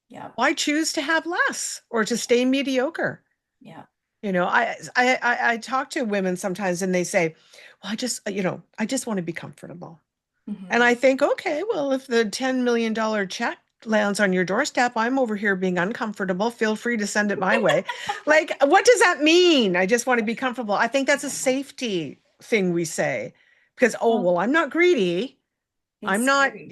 Yeah. Why choose to have less or to stay mediocre? Yeah. I talk to women sometimes and they say, well, I just want to be comfortable. And Hmm. I think, okay, well, if the $10 million check lands on your doorstep, I'm over here being uncomfortable. Feel free to send it my way. Like, what does that mean? I just want to be comfortable. I think that's a Yeah. safety thing we say because, oh, Well, well, I'm not greedy. it's I'm not, scary.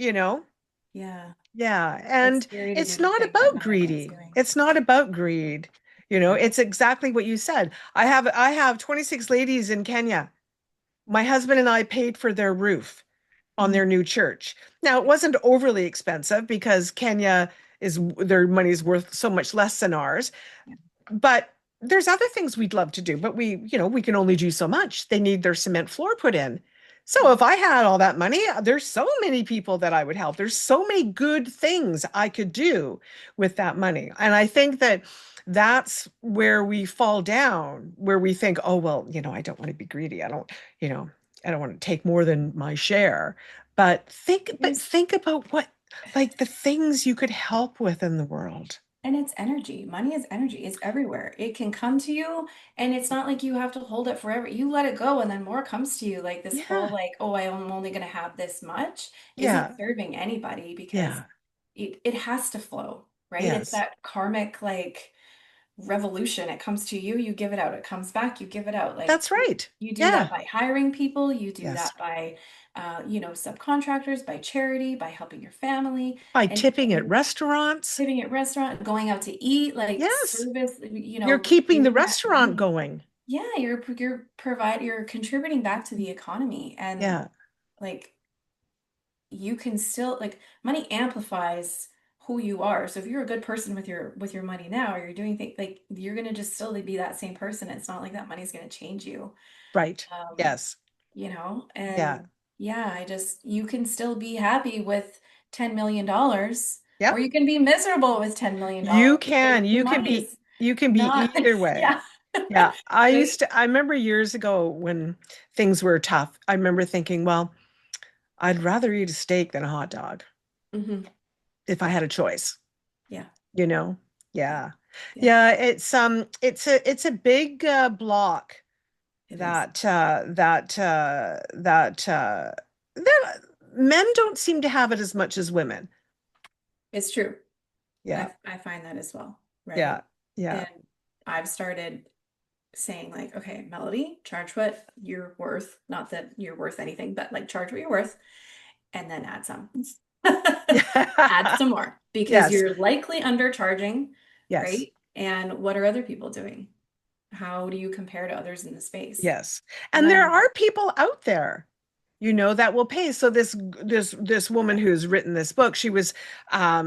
Yeah. yeah. It's And scary to do it's the not things that about no one wants greedy. doing. It's not about greed. Yeah. It's exactly what you said. I have 26 ladies in Kenya. My husband and I paid for their roof on Mhm. their new church. Now, it wasn't overly expensive because Kenya is their money's worth so much less than ours. Yeah. But there's other things we'd love to do, but we can only do so much. They need their cement floor put in. So Yeah. if I had all that money, there's so many people that I would help. There's so many good things I could do with that money. And I think that that's where we fall down, where we think, oh, well, I don't want to be greedy. You know, I don't want to take more than my share. But There's think about what, like, the things you could help with in the world. And it's energy. Money is energy. It's everywhere. It can come to you, and it's not like you have to hold it forever. You let it go, and then more comes to you. Like this whole Yeah. like, oh, I'm only going to have this much isn't Yeah. serving anybody because Yeah. it has to flow, right? It's Yes. that karmic like revolution. It comes to you, you give it out. It comes back, you give it out. Like That's right. you do that Yeah. by hiring people, you do Yes. that by, subcontractors, by charity, by helping your family, By and tipping at restaurants. sitting at restaurant, going out to eat, like Yes. service, You're keeping the giving that restaurant money. going. Yeah, you're contributing back to the economy, and Yeah. like you can still like money amplifies who you are. So if you're a good person with your money now, or you're doing things like you're gonna just still be that same person. It's not like that money's gonna change you. Right. Um, Yes. Yeah. and yeah, you can still be happy with $10 million, or Yep. you can be miserable with $10 million You because can. the You can be money's you can be not, either way. yeah, Yeah. right? I remember years ago when things were tough. I remember thinking, well, I'd rather eat a steak than a hot dog Hmm. if I had a choice, Yeah, you know? yeah, Yeah. yeah, Yeah, it's a big block it is. that men don't seem to have it as much as women. It's true. Yeah. I find that as well, Yeah. right? Yeah. And I've started saying like, okay, Melody, charge what you're worth. Not that you're worth anything, but like charge what you're worth, and then add some. Add some more because Yes. you're likely undercharging, Yes. right? And what are other people doing? How do you compare to others in the space? Yes. And And there then, are people out there, that will pay. So this woman who's written this book, she was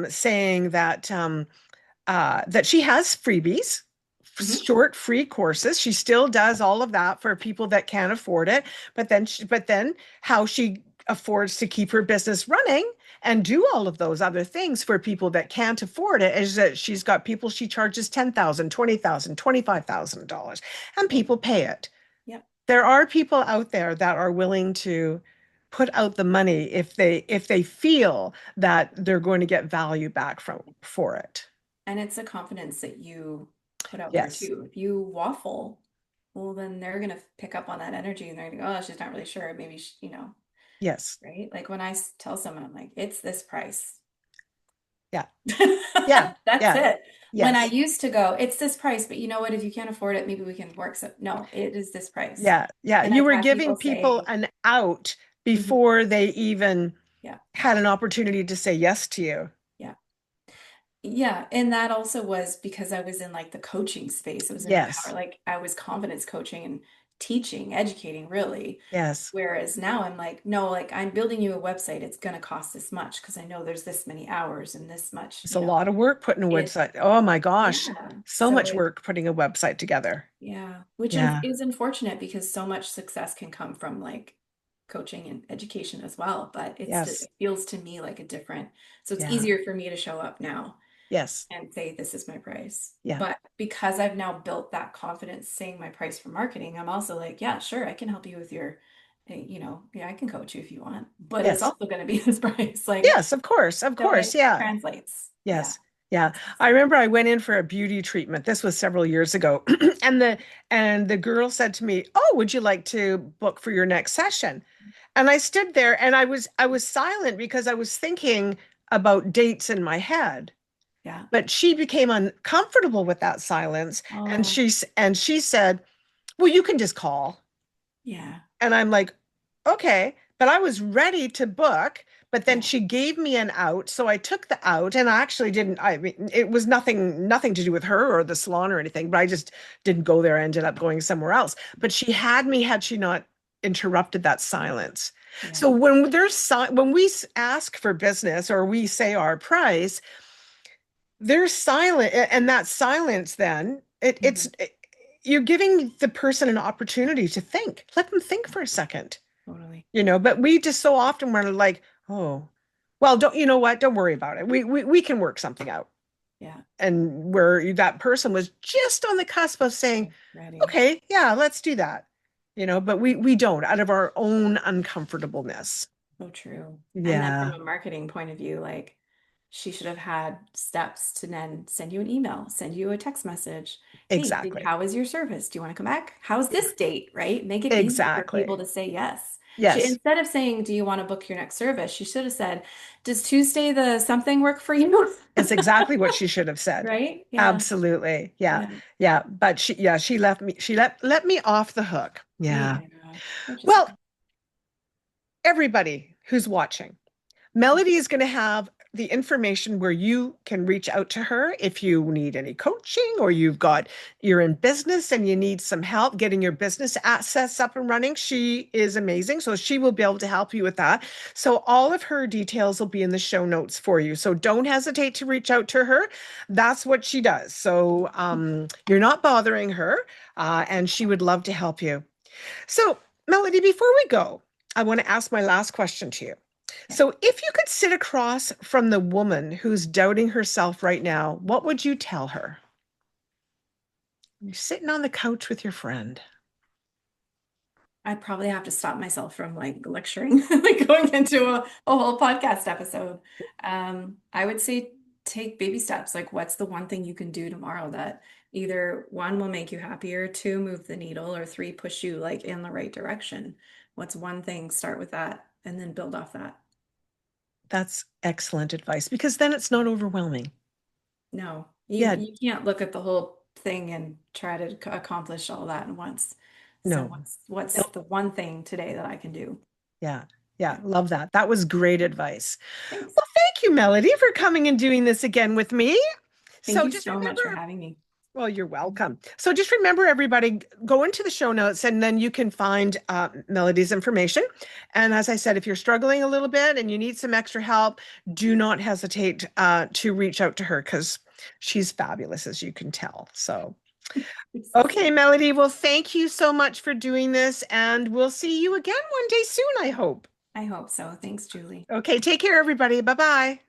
saying that she has freebies, mhm, short free courses. She still does all of that for people that can't afford it. But then how she affords to keep her business running and do all of those other things for people that can't afford it is that she's got people she charges $10,000, $20,000, $25,000, and Oh, people pay it. yep. There are people out there that are willing to put out the money if they feel that they're going to get value back from for it. And it's a confidence that you put out there Yes. too. If you waffle, well, then they're going to pick up on that energy and they're going to go, oh, she's not really sure. Maybe, Yes. right? Like when I tell someone, I'm like, it's this price. Yeah. Yeah. That's Yeah. it. When I Yes. used to go, it's this price, but you know what? If you can't afford it, maybe we can work. So no, it is this price. Yeah. Yeah. And You I've were had giving people people say, an out mhm, before they even yeah, had an opportunity to say yes to you. yeah. Yeah, and that also was because I was in like the coaching space. It was an empower, Yes. like I was confidence coaching and teaching, educating really. Yes. Whereas now I'm like, no, like I'm building you a website. It's going to cost this much because I know there's this many hours and this much, It's a lot of work putting a it, website. Oh my gosh. yeah. So So much it, work putting a website together. yeah, which Yeah. is unfortunate because so much success can come from like coaching and education as well. But Yes. it feels to me like a different, so it's Yeah. easier for me to show up now Yes. and say this is my price. Yeah. But because I've now built that confidence saying my price for marketing, I'm also like, yeah, sure, I can help you with your, yeah, I can coach you if you want, but it's Yes. also going to be this price. Like, Yes, of course. Of so course. it Yeah. translates. Yeah, Yes. Yeah. it's I awesome. remember I went in for a beauty treatment. This was several years ago. And the girl said to me, "Oh, would you like to book for your next session?" And I stood there and I was silent because I was thinking about dates in my head. Yeah. But she became uncomfortable with that silence and Oh, she said, "Well, you can just call." yeah. And I'm like, okay. But I was ready to book. But then Yeah. she gave me an out. So I took the out and I actually didn't, I mean, it was nothing to do with her or the salon or anything, but I just didn't go there. I ended up going somewhere else. But she had me had she not interrupted that silence. Yeah. So when we ask for business or we say our price, there's silent and that silence then Mhm. you're giving the person an opportunity to think. Let them think for a second, Totally. but we just so often we're like, oh, well, don't you know what? Don't worry about it. We can work something out. Yeah. And where that person was just on the cusp of saying, Ready. okay, yeah, let's do that. But we don't out of our own uncomfortableness. So true. And then from Yeah, a marketing point of view, like she should have had steps to then send you an email, send you a text message. Hey, exactly. how is your service? Do you want to come back? How's this date? Right? Make it easy for people Exactly. to say yes. She, Yes. instead of saying, do you want to book your next service? She should have said, does Tuesday the something work for you? It's exactly what she should have said. Right? Yeah. Absolutely. Yeah. Yeah. Yeah. But she let me off the hook. Yeah. Yeah. Which is Well, okay. everybody who's watching, Melodie is going to have the information where you can reach out to her if you need any coaching or you're in business and you need some help getting your business assets up and running. She is amazing. So she will be able to help you with that. So all of her details will be in the show notes for you. So don't hesitate to reach out to her. That's what she does. So you're not bothering her and she would love to help you. So, Melodie, before we go, I want to ask my last question to you. Yeah. So, if you could sit across from the woman who's doubting herself right now, what would you tell her? You're sitting on the couch with your friend. I probably have to stop myself from like lecturing, like going into a whole podcast episode. I would say take baby steps. Like, what's the one thing you can do tomorrow that either one will make you happier, two, move the needle, or three, push you like in the right direction? What's one thing? Start with that and then build off that. That's excellent advice because then it's not overwhelming. No, Yeah, you can't look at the whole thing and try to accomplish all that at once. So no. what's No. the one thing today that I can do? Yeah. Yeah, Yeah. love that. That was great advice. Thanks. Well, thank you, Melodie, for coming and doing this again with me. Thank So you just so much for remember, having me. well, you're welcome. So just remember, everybody, go into the show notes and then you can find Melodie's information. And as I said, if you're struggling a little bit and you need some extra help, do not hesitate to reach out to her because she's fabulous, as you can tell. So, You're so okay, sweet. Melodie, well, thank you so much for doing this. And we'll see you again one day soon, I hope. I hope so. Thanks, Julie. Okay, take care, everybody. Bye bye.